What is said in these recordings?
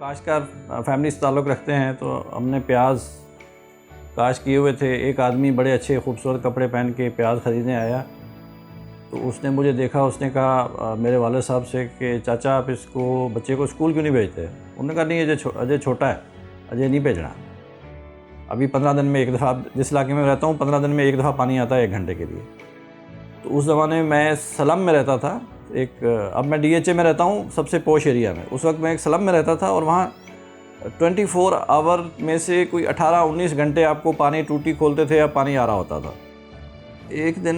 काश्तकार फैमिली से ताल्लुक़ रखते हैं, तो हमने प्याज काश किए हुए थे। एक आदमी बड़े अच्छे खूबसूरत कपड़े पहन के प्याज ख़रीदने आया, तो उसने मुझे देखा। उसने कहा मेरे वाले साहब से कि चाचा आप इसको बच्चे को स्कूल क्यों नहीं भेजते? उन्होंने कहा नहीं, अजय छोटा है, अजय नहीं भेजना। अभी 15 दिन में एक दफ़ा, जिस इलाके में रहता हूँ 15 दिन में एक दफ़ा पानी आता है 1 घंटे के लिए। तो उस ज़माने में मैं स्लम में रहता था। अब मैं DHA में रहता हूँ, सबसे पॉश एरिया में। उस वक्त मैं एक स्लम में रहता था और वहाँ 24 आवर में से कोई 18-19 घंटे आपको पानी टूटी खोलते थे या पानी आ रहा होता था। एक दिन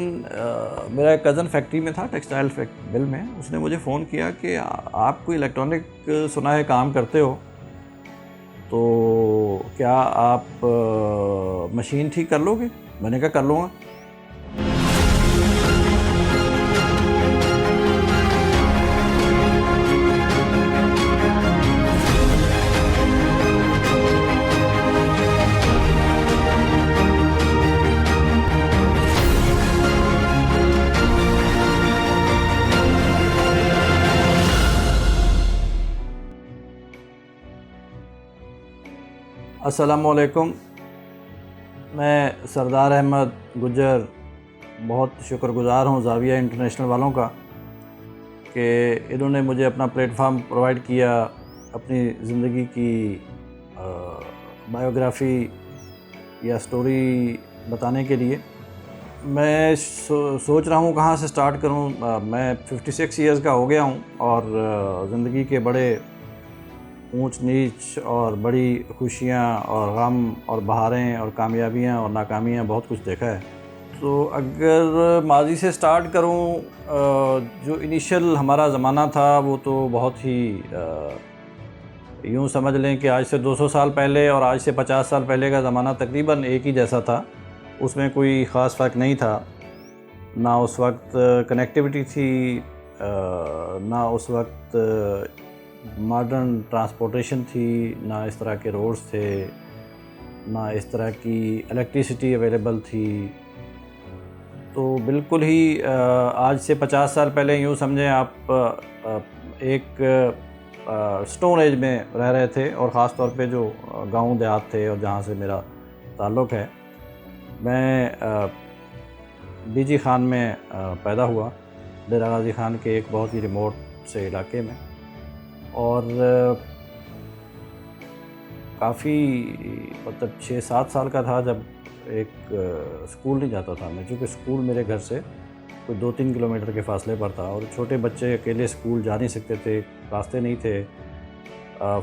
मेरा एक कज़न फैक्ट्री में था, टेक्सटाइल मिल में। उसने मुझे फ़ोन किया कि आप कोई इलेक्ट्रॉनिक सुना है काम करते हो, तो क्या आप मशीन ठीक कर लोगे? मैंने कहा कर लूँगा। अस्सलामुअलैकुम। मैं सरदार अहमद गुज्जर बहुत शुक्रगुज़ार हूँ ज़ाविया इंटरनेशनल वालों का कि इन्होंने मुझे अपना प्लेटफार्म प्रोवाइड किया अपनी ज़िंदगी की बायोग्राफ़ी या स्टोरी बताने के लिए। मैं सोच रहा हूँ कहाँ से स्टार्ट करूँ। मैं 56 ईयर्स का हो गया हूँ और ज़िंदगी के बड़े ऊंच नीच और बड़ी खुशियाँ और गम और बहारें और कामयाबियाँ और नाकामियाँ बहुत कुछ देखा है। तो अगर माज़ी से स्टार्ट करूँ, जो इनिशियल हमारा ज़माना था वो तो बहुत ही यूँ समझ लें कि आज से 200 साल पहले और आज से 50 साल पहले का ज़माना तकरीबन एक ही जैसा था। उसमें कोई ख़ास फ़र्क नहीं था। ना उस वक्त कनेक्टिविटी थी, ना उस वक्त मॉडर्न ट्रांसपोर्टेशन थी, ना इस तरह के रोड्स थे, ना इस तरह की इलेक्ट्रिसिटी अवेलेबल थी। तो बिल्कुल ही आज से 50 साल पहले यूँ समझें आप एक स्टोन एज में रह रहे थे। और ख़ास तौर पे जो गांव देहात थे और जहाँ से मेरा ताल्लुक़ है, मैं बीजी ख़ान में पैदा हुआ, डेरा गाज़ी ख़ान के एक बहुत ही रिमोट से इलाके में। और काफ़ी मतलब 6-7 साल का था जब एक स्कूल नहीं जाता था मैं, चूँकि स्कूल मेरे घर से कोई 2-3 किलोमीटर के फासले पर था और छोटे बच्चे अकेले स्कूल जा नहीं सकते थे, रास्ते नहीं थे।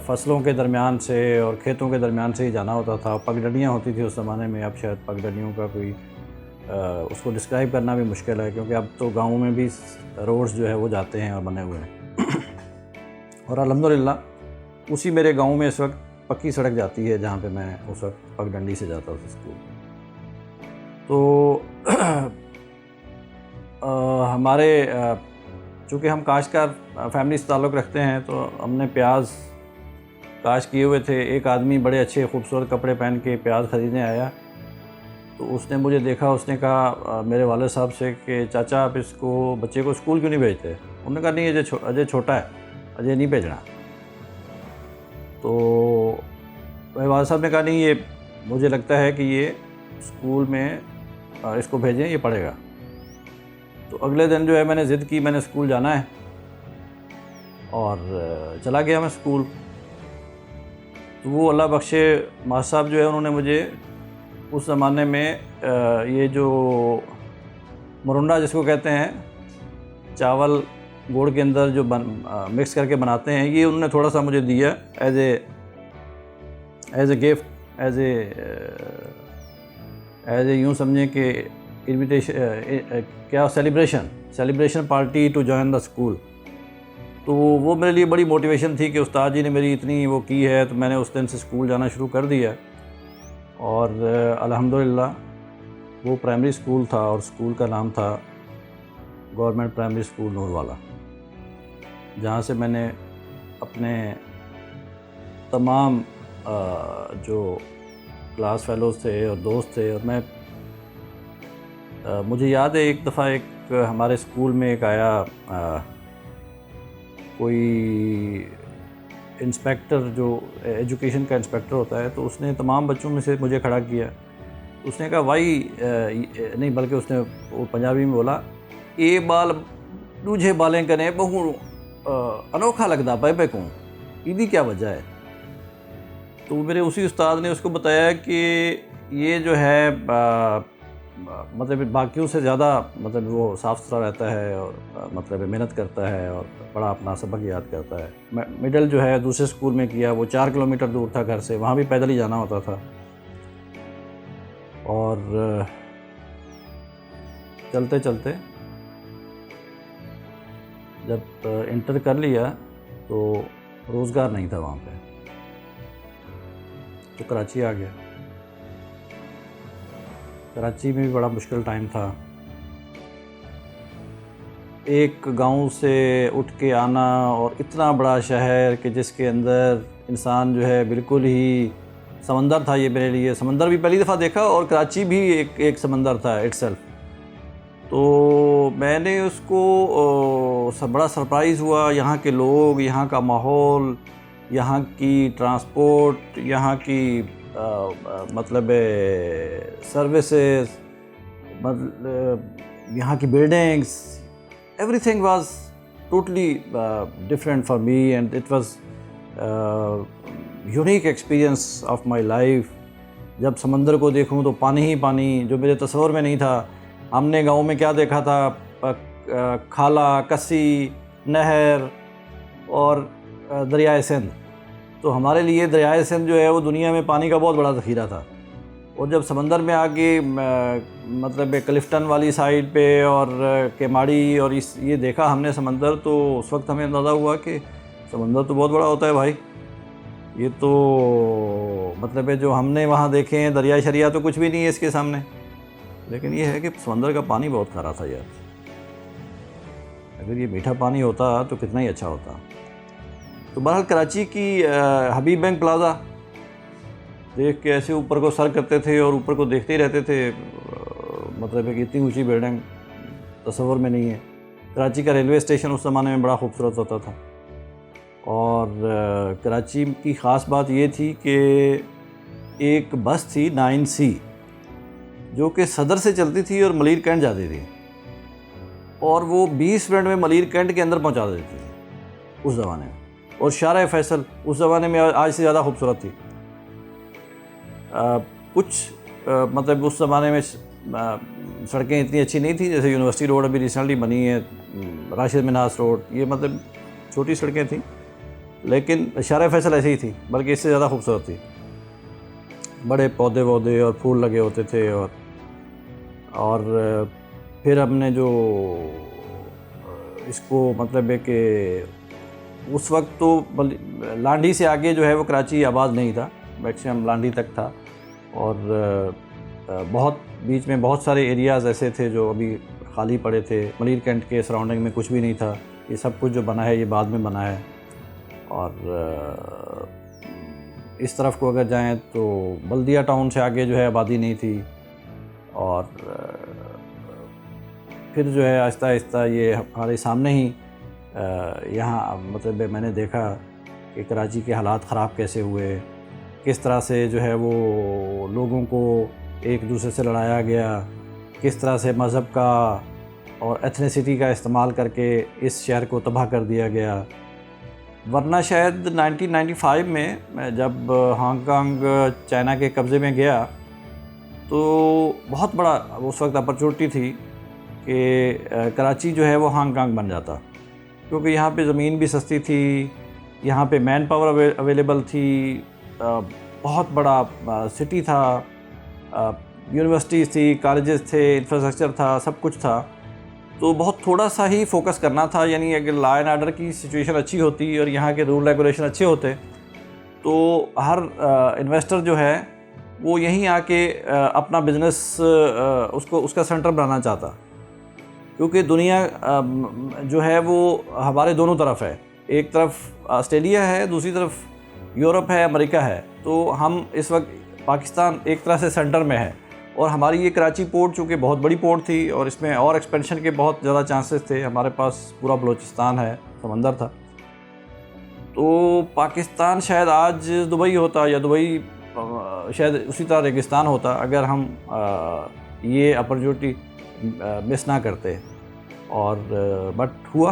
फसलों के दरमियान से और खेतों के दरमियान से ही जाना होता था। पगडंडियाँ होती थी उस ज़माने में। अब शायद पगडंडियों का कोई उसको डिस्क्राइब करना भी मुश्किल है, क्योंकि अब तो गाँव में भी रोड्स जो है वो जाते हैं और बने हुए हैं। और अल्हम्दुलिल्लाह उसी मेरे गांव में इस वक्त पक्की सड़क जाती है जहाँ पे मैं उस वक्त पगडंडी से जाता था स्कूल। तो हमारे चूँकि हम काश्तकार फैमिली से ताल्लुक़ रखते हैं, तो हमने प्याज काश किए हुए थे। एक आदमी बड़े अच्छे खूबसूरत कपड़े पहन के प्याज ख़रीदने आया, तो उसने मुझे देखा। उसने कहा मेरे वाले साहब से कि चाचा आप इसको बच्चे को स्कूल क्यों नहीं भेजते? उन्होंने कहा नहीं, अजय छोटा है, अजय नहीं भेजना। तो मेरे वाले साहब ने कहा नहीं, ये मुझे लगता है कि ये स्कूल में इसको भेजें, ये पढ़ेगा। तो अगले दिन जो है मैंने ज़िद की, मैंने स्कूल जाना है और चला गया मैं स्कूल। तो वो अल्लाह बख्शे मास्टर साहब जो है, उन्होंने मुझे उस ज़माने में ये जो मुरुंडा जिसको कहते हैं, चावल गुड़ के अंदर जो मिक्स करके बनाते हैं, ये उन्होंने थोड़ा सा मुझे दिया as a gift, as a यूँ समझें कि इनविटेशन, क्या celebration party to join the school. तो वो मेरे लिए बड़ी मोटिवेशन थी कि उस्ताद जी ने मेरी इतनी वो की है। तो मैंने उस दिन से स्कूल जाना शुरू कर दिया और अल्हम्दुलिल्लाह वो प्राइमरी स्कूल था और स्कूल का नाम था गवर्नमेंट प्राइमरी स्कूल नूरवाला, जहाँ से मैंने अपने तमाम जो क्लास फेलोज़ थे और दोस्त थे, और मैं मुझे याद है एक दफ़ा एक हमारे स्कूल में एक आया कोई इंस्पेक्टर जो एजुकेशन का इंस्पेक्टर होता है, तो उसने तमाम बच्चों में से मुझे खड़ा किया। उसने कहा भाई नहीं, बल्कि उसने वो पंजाबी में बोला, ये बाल दूझे बालें कने बहु अनोखा लगता पे को, इसकी क्या वजह है। तो मेरे उसी उस्ताद ने उसको बताया कि ये जो है मतलब बाकियों से ज़्यादा मतलब वो साफ़ सुथरा रहता है और मतलब मेहनत करता है और बड़ा अपना सबक याद करता है। मिडिल जो है दूसरे स्कूल में किया, वो 4 किलोमीटर दूर था घर से, वहाँ भी पैदल ही जाना होता था। और चलते चलते जब इंटर कर लिया तो रोज़गार नहीं था वहाँ पे, तो कराची आ गया। कराची में भी बड़ा मुश्किल टाइम था। एक गांव से उठ के आना और इतना बड़ा शहर कि जिसके अंदर इंसान जो है बिल्कुल ही समंदर था। ये मेरे लिए समंदर भी पहली दफ़ा देखा और कराची भी एक समंदर था इटसेल्फ। तो मैंने उसको बड़ा सरप्राइज़ हुआ, यहाँ के लोग, यहाँ का माहौल, यहाँ की ट्रांसपोर्ट, यहाँ की मतलब सर्विसेज, मतलब यहाँ की buildings, everything was totally different for me and it was unique experience of my life। जब समंदर को देखूं तो पानी ही पानी, जो मेरे तस्वर में नहीं था। हमने गांव में क्या देखा था, खाला, कस्सी, नहर और दरियाए सिंध। तो हमारे लिए दरियाए सिंध जो है वो दुनिया में पानी का बहुत बड़ा ज़ख़ीरा था। और जब समंदर में आके मतलब क्लिफ्टन वाली साइड पे और केमाड़ी और ये देखा हमने समंदर, तो उस वक्त हमें अंदाज़ा हुआ कि समंदर तो बहुत बड़ा होता है भाई। ये तो मतलब है जो हमने वहाँ देखे हैं दरिया शरिया तो कुछ भी नहीं है इसके सामने। लेकिन ये है कि समंदर का पानी बहुत खारा था यार। अगर ये मीठा पानी होता तो कितना ही अच्छा होता। तो बहरहाल कराची की हबीब बैंक प्लाज़ा देख के ऐसे ऊपर को सर करते थे और ऊपर को देखते ही रहते थे। मतलब है कि इतनी ऊंची बिल्डिंग तस्वर में नहीं है। कराची का रेलवे स्टेशन उस ज़माने में बड़ा खूबसूरत होता था। और कराची की ख़ास बात ये थी कि एक बस थी 9C जो कि सदर से चलती थी और मलीर कैंट जाती थी, और वो 20 मिनट में मलीर कैंट के अंदर पहुंचा देती थी उस ज़माने में। और शारा फैसल उस ज़माने में आज से ज़्यादा खूबसूरत थी। मतलब उस ज़माने में सड़कें इतनी अच्छी नहीं थी, जैसे यूनिवर्सिटी रोड अभी रिसेंटली बनी है, राशिद मिनास रोड, ये मतलब छोटी सड़कें थी। लेकिन शारा फैसल ऐसी ही थी, बल्कि इससे ज़्यादा खूबसूरत थी। बड़े पौधे वौधे और फूल लगे होते थे। और फिर हमने जो इसको मतलब है कि उस वक्त तो लांडी से आगे जो है वो कराची आबाद नहीं था, मैक्सिमम लांडी तक था। और बहुत बीच में बहुत सारे एरियाज़ ऐसे थे जो अभी खाली पड़े थे। मलीर कैंट के सराउंडिंग में कुछ भी नहीं था। ये सब कुछ जो बना है ये बाद में बना है। और इस तरफ को अगर जाएं तो बल्दिया टाउन से आगे जो है आबादी नहीं थी। और फिर जो है आहिस्ता आहिस्ता ये हमारे सामने ही यहाँ मतलब मैंने देखा कि कराची के हालात ख़राब कैसे हुए, किस तरह से जो है वो लोगों को एक दूसरे से लड़ाया गया, किस तरह से मज़हब का और एथनिसिटी का इस्तेमाल करके इस शहर को तबाह कर दिया गया। वरना शायद 1995 में मैं जब हांगकांग चाइना के कब्ज़े में गया तो बहुत बड़ा उस वक्त अपॉर्चुनिटी थी कि कराची जो है वो हांगकांग बन जाता, क्योंकि यहाँ पे ज़मीन भी सस्ती थी, यहाँ पे मैन पावर अवेलेबल थी, बहुत बड़ा सिटी था, यूनिवर्सिटीज़ थी, कॉलेजेस थे, इंफ्रास्ट्रक्चर था, सब कुछ था। तो बहुत थोड़ा सा ही फोकस करना था। यानी अगर लॉ एंड ऑर्डर की सिचुएशन अच्छी होती और यहाँ के रूल रेगुलेशन अच्छे होते तो हर इन्वेस्टर जो है वो यहीं आके अपना बिज़नेस उसका सेंटर बनाना चाहता, क्योंकि दुनिया जो है वो हमारे दोनों तरफ है। एक तरफ ऑस्ट्रेलिया है, दूसरी तरफ यूरोप है, अमेरिका है। तो हम इस वक्त पाकिस्तान एक तरह से सेंटर में है। और हमारी ये कराची पोर्ट चूँकि बहुत बड़ी पोर्ट थी और इसमें और एक्सपेंशन के बहुत ज़्यादा चांसेस थे। हमारे पास पूरा बलूचिस्तान है, समंदर था। तो पाकिस्तान शायद आज दुबई होता, या दुबई शायद उसी तरह रेगिस्तान होता अगर हम ये अपॉर्चुनिटी मिस ना करते। और बट हुआ,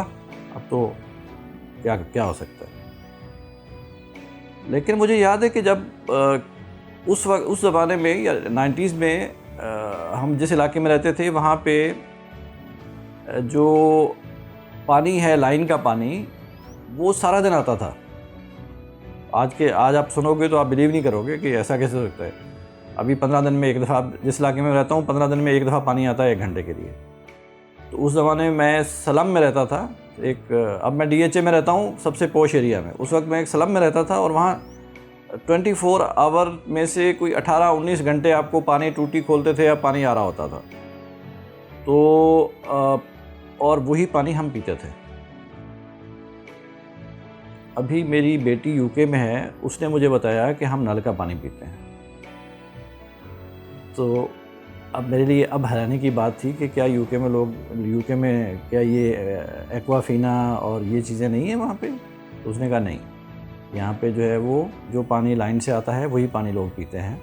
अब तो क्या क्या हो सकता है। लेकिन मुझे याद है कि जब उस वक्त, उस ज़माने में या 90s में हम जिस इलाके में रहते थे वहाँ पे जो पानी है, लाइन का पानी, वो सारा दिन आता था। आज आप सुनोगे तो आप बिलीव नहीं करोगे कि ऐसा कैसे हो सकता है। अभी 15 दिन में एक दफ़ा, जिस इलाके में रहता हूँ 15 दिन में एक दफ़ा पानी आता है 1 घंटे के लिए। तो उस ज़माने में मैं स्लम में रहता था, अब मैं DHA में रहता हूँ, सबसे पॉश एरिया में। उस वक्त मैं एक स्लम में रहता था और वहाँ 24 आवर में से कोई 18-19 घंटे आपको पानी टूटी खोलते थे या पानी आ रहा होता था। तो और वही पानी हम पीते थे। अभी मेरी बेटी UK में है, उसने मुझे बताया कि हम नल का पानी पीते हैं। तो अब मेरे लिए अब हैरानी की बात थी कि क्या UK में क्या ये एक्वाफीना और ये चीज़ें नहीं है वहाँ पे? तो उसने कहा नहीं, यहाँ पे जो है वो जो पानी लाइन से आता है वही पानी लोग पीते हैं।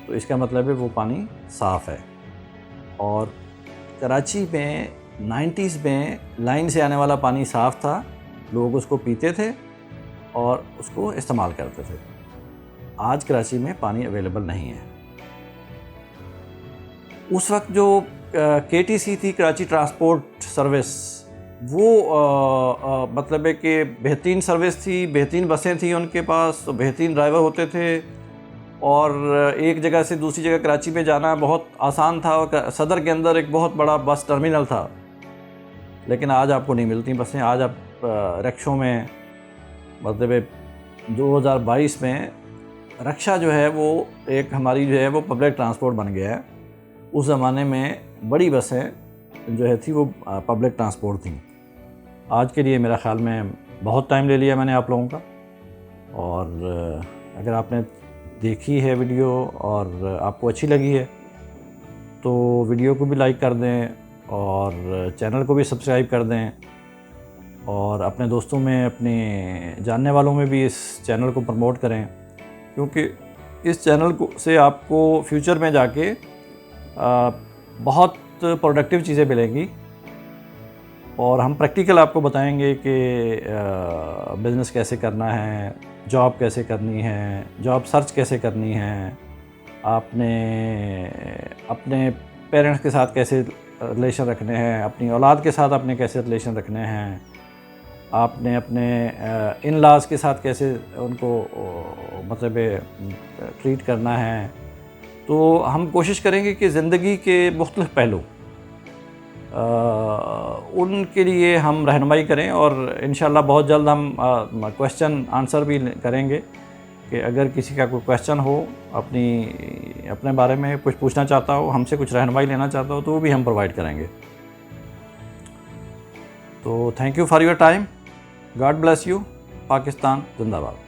तो इसका मतलब है वो पानी साफ़ है। और कराची में 90s में लाइन से आने वाला पानी साफ़ था, लोग उसको पीते थे और उसको इस्तेमाल करते थे। आज कराची में पानी अवेलेबल नहीं है। उस वक्त जो KTC थी, कराची ट्रांसपोर्ट सर्विस, वो मतलब है कि बेहतरीन सर्विस थी, बेहतरीन बसें थी उनके पास, बेहतरीन ड्राइवर होते थे और एक जगह से दूसरी जगह कराची में जाना बहुत आसान था। और सदर के अंदर एक बहुत बड़ा बस टर्मिनल था। लेकिन आज आपको नहीं मिलती बसें। आज आप रिक्शों में, मतलब 2022 में रिक्शा जो है वो एक हमारी जो है वो पब्लिक ट्रांसपोर्ट बन गया है। उस ज़माने में बड़ी बसें जो है थी वो पब्लिक ट्रांसपोर्ट थी। आज के लिए मेरा ख़्याल में बहुत टाइम ले लिया मैंने आप लोगों का। और अगर आपने देखी है वीडियो और आपको अच्छी लगी है तो वीडियो को भी लाइक कर दें और चैनल को भी सब्सक्राइब कर दें और अपने दोस्तों में, अपने जानने वालों में भी इस चैनल को प्रमोट करें, क्योंकि इस चैनल से आपको फ्यूचर में जाके बहुत प्रोडक्टिव चीज़ें मिलेंगी और हम प्रैक्टिकल आपको बताएंगे कि बिज़नेस कैसे करना है, जॉब कैसे करनी है, जॉब सर्च कैसे करनी है, आपने अपने पेरेंट्स के साथ कैसे रिलेशन रखने हैं, अपनी औलाद के साथ आपने कैसे रिलेशन रखने हैं, आपने अपने इन लॉज के साथ कैसे उनको मतलब ट्रीट करना है। तो हम कोशिश करेंगे कि ज़िंदगी के मुख्तलिफ़ पहलू उनके लिए हम रहनुमाई करें और इंशाल्लाह बहुत जल्द हम क्वेश्चन आंसर भी करेंगे कि अगर किसी का कोई क्वेश्चन हो, अपने बारे में कुछ पूछना चाहता हो, हमसे कुछ रहनुमाई लेना चाहता हो, तो वो भी हम प्रोवाइड करेंगे। तो thank you for your time. God bless you. Pakistan जिंदाबाद।